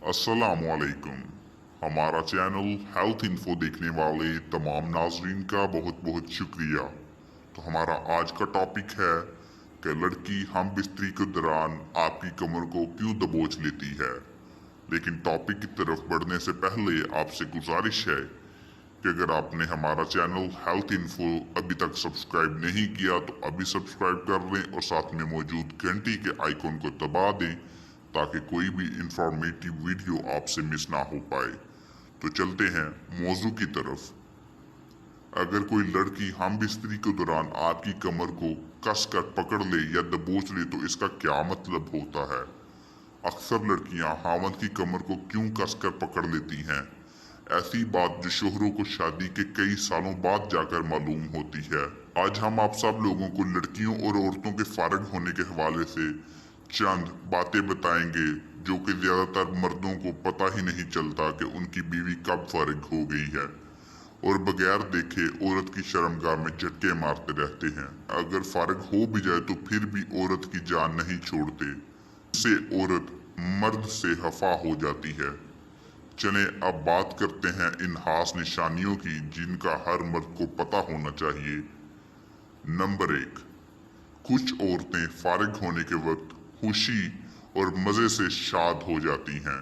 अस्सलामुअलैकुम। हमारा channel health info देखने वाले तमाम नाजरीन का बहुत बहुत शुक्रिया। तो हमारा आज का टॉपिक है कि लड़की हम बिस्तरी के दौरान आपकी कमर को क्यों दबोच लेती है। लेकिन टॉपिक की तरफ बढ़ने से पहले आपसे गुजारिश है कि अगर आपने हमारा चैनल हेल्थ इन्फो अभी तक सब्सक्राइब नहीं किया तो अभी सब्सक्राइब कर लें और साथ में मौजूद घंटी के आइकॉन को दबा दें ताकि कोई भी इंफॉर्मेटिव वीडियो आपसे मिस ना हो पाए। तो चलते हैं मौजू की तरफ। अगर कोई लड़की हम बिस्तरी के दौरान आपकी कमर को कस कर पकड़ ले या दबोच ले तो इसका क्या मतलब होता है। अक्सर लड़कियां खावंद की कमर को क्यों कस कर पकड़ लेती हैं, ऐसी बात जो शोहरों को शादी के कई सालों बाद जाकर मालूम होती है। आज हम आप सब लोगों को लड़कियों और औरतों के फारिग होने के हवाले से चंद बातें बताएंगे जो कि ज्यादातर मर्दों को पता ही नहीं चलता कि उनकी बीवी कब फारिग हो गई है और बगैर देखे औरत की शर्मगाह में झटके मारते रहते हैं। अगर फारिग हो भी जाए तो फिर भी औरत की जान नहीं छोड़ते, इससे औरत मर्द से खफा हो जाती है। चलें अब बात करते हैं इन खास निशानियों की जिनका हर मर्द को पता होना चाहिए। नंबर 1, कुछ औरतें फारिग होने के वक्त खुशी और मजे से शाद हो जाती हैं।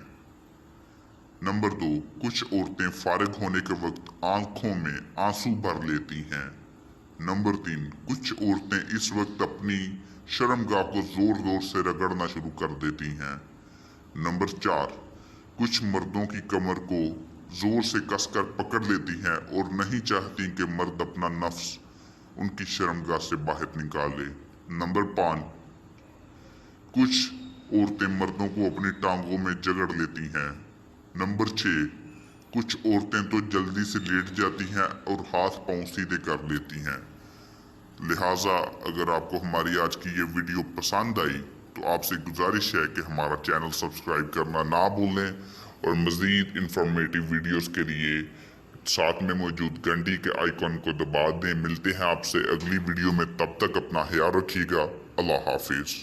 नंबर 2, कुछ औरतें फारिग होने के वक्त आंखों में आंसू भर लेती हैं। नंबर 3, कुछ औरतें इस वक्त अपनी शर्मगाह को जोर जोर से रगड़ना शुरू कर देती हैं। नंबर 4, कुछ मर्दों की कमर को जोर से कसकर पकड़ लेती हैं और नहीं चाहती कि मर्द अपना नफ्स उनकी शर्मगाह से बाहर निकाले। नंबर 5, कुछ औरतें मर्दों को अपनी टांगों में जकड़ लेती हैं। नंबर 6, कुछ औरतें तो जल्दी से लेट जाती हैं और हाथ पांव सीधे कर लेती हैं। लिहाजा अगर आपको हमारी आज की ये वीडियो पसंद आई तो आपसे गुजारिश है कि हमारा चैनल सब्सक्राइब करना ना भूलें और मज़ीद इंफॉर्मेटिव वीडियोस के लिए साथ में मौजूद घंटी के आइकॉन को दबा दें। मिलते हैं आपसे अगली वीडियो में, तब तक अपना ख्याल रखिएगा। अल्लाह हाफिज।